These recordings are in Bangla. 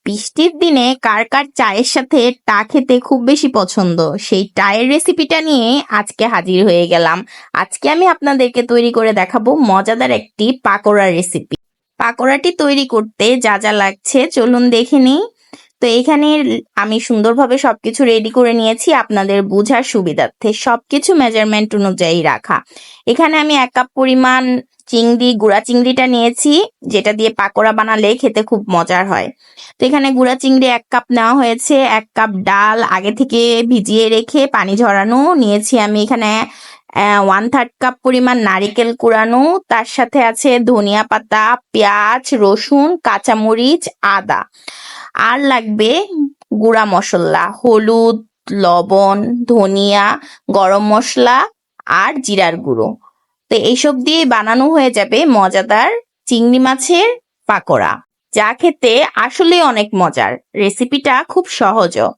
বৃষ্টির দিনে কার কার চায়ের সাথে টা খেতে খুব বেশি পছন্দ, সেই টায়ের রেসিপিটা নিয়ে আজকে হাজির হয়ে গেলাম। আজকে আমি আপনাদেরকে তৈরি করে দেখাবো মজাদার একটি পাকোড়া রেসিপি। পাকোড়াটি তৈরি করতে যা যা লাগছে চলুন দেখে নিই। তো এখানে আমি সুন্দরভাবে সবকিছু রেডি করে নিয়েছি আপনাদের বোঝার সুবিধার্থে, সবকিছু মেজারমেন্ট অনুযায়ী রাখা। এখানে আমি 1 কাপ পরিমাণ গুঁড়া চিংড়িটা নিয়েছি, যেটা দিয়ে পাকোড়া বানালে খেতে খুব মজার হয়। তো এখানে গুঁড়া চিংড়ি 1 কাপ নেওয়া হয়েছে। 1 কাপ ডাল আগে থেকে ভিজিয়ে রেখে পানি ঝরানো নিয়েছি আমি এখানে। 1/3 কাপ পরিমাণ নারিকেল কুড়ানো, তার সাথে আছে ধনিয়া পাতা, পেঁয়াজ, রসুন, কাঁচামরিচ, আদা। আর লাগবে গুঁড়া মশলা, হলুদ, লবণ, ধনিয়া, গরম মশলা আর জিরার গুঁড়ো। তো এইসব দিয়ে বানানো হয়ে যাবে মজাদার চিংড়ি মাছের পাকোড়া, যা খেতে আসলে অনেক মজার। রেসিপিটা খুব সহজও।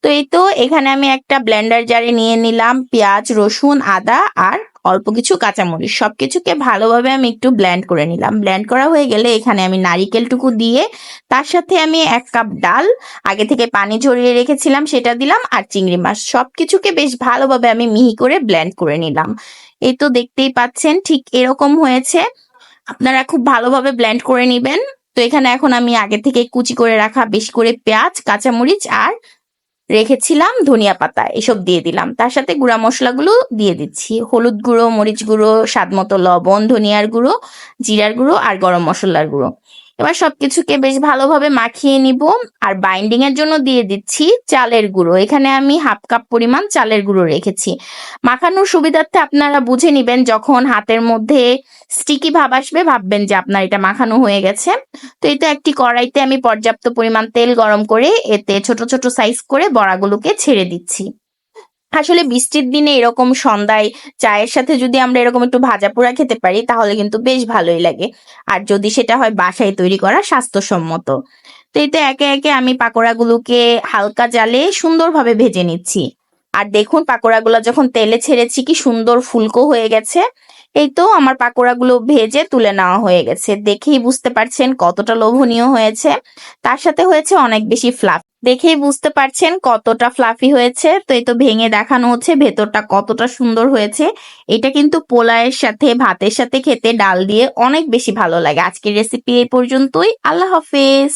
তো এই তো এখানে আমি একটা ব্লেন্ডার জারে নিয়ে নিলাম পেঁয়াজ, রসুন, আদা আর অল্প কিছু কাঁচামরিচ। সবকিছুকে ভালোভাবে আমি একটু ব্লেন্ড করে নিলাম। ব্লেন্ড করা হয়ে গেলে এখানে আমি নারিকেলটুকু দিয়ে তার সাথে আমি 1 কাপ ডাল আগে থেকে পানি ঝরিয়ে রেখেছিলাম সেটা দিলাম, আর চিংড়ি মাছ সবকিছুকে বেশ ভালোভাবে আমি মিহি করে ব্লেন্ড করে নিলাম। এই তো দেখতেই পাচ্ছেন ঠিক এরকম হয়েছে। আপনারা খুব ভালোভাবে ব্লেন্ড করে নিবেন। তো এখানে এখন আমি আগে থেকে কুচি করে রাখা বেশি করে পেঁয়াজ, কাঁচামরিচ আর রেখেছিলাম ধনিয়া পাতা এসব দিয়ে দিলাম। তার সাথে গুঁড়া মশলাগুলো দিয়ে দিচ্ছি, হলুদ গুঁড়ো, মরিচ গুঁড়ো, স্বাদ মতো লবণ, ধনিয়ার গুঁড়ো, জিরার গুঁড়ো আর গরম মশলার গুঁড়ো। এবার সবকিছুকে বেশ ভালোভাবে মাখিয়ে নিব। আর বাইন্ডিং এর জন্য দিয়ে দিচ্ছি চালের গুঁড়ো। এখানে আমি 1/2 কাপ পরিমাণ চালের গুঁড়ো রেখেছি। মাখানোর সুবিধার্থে আপনারা বুঝে নিবেন, যখন হাতের মধ্যে স্টিকি ভাব আসবে ভাববেন যে আপনার এটা মাখানো হয়ে গেছে। তো এই তো একটি কড়াইতে আমি পর্যাপ্ত পরিমাণ তেল গরম করে এতে ছোট ছোট সাইজ করে বড়াগুলোকে ছেড়ে দিচ্ছি। আসলে বৃষ্টির দিনে এরকম সন্ধ্যায় চায়ের সাথে যদি আমরা এরকম একটু ভাজা পোড়া খেতে পারি তাহলে কিন্তু বেশ ভালোই লাগে, আর যদি সেটা হয় বাসায় তৈরি করা স্বাস্থ্যসম্মত। তো এতে একে একে আমি পাকোড়াগুলোকে হালকা জালে সুন্দরভাবে ভেজে নিচ্ছি। আর দেখুন পাকোড়াগুলো যখন তেলে ছেড়েছি কি সুন্দর ফুলকো হয়ে গেছে। এই তো আমার পাকোড়াগুলো ভেজে তুলে নেওয়া হয়ে গেছে, দেখেই বুঝতে পারছেন কতটা লোভনীয় হয়েছে। তার সাথে হয়েছে অনেক বেশি ফ্লাফি, দেখেই বুঝতে পারছেন কতটা ফ্লাফি হয়েছে। তো এই তো ভেঙে দেখানো হচ্ছে ভেতরটা কতটা সুন্দর হয়েছে। এটা কিন্তু পোলাওয়ের সাথে ভাতের সাথে খেতে ডাল দিয়ে অনেক বেশি ভালো লাগে। আজকের রেসিপি এই পর্যন্তই। আল্লাহ হাফেজ।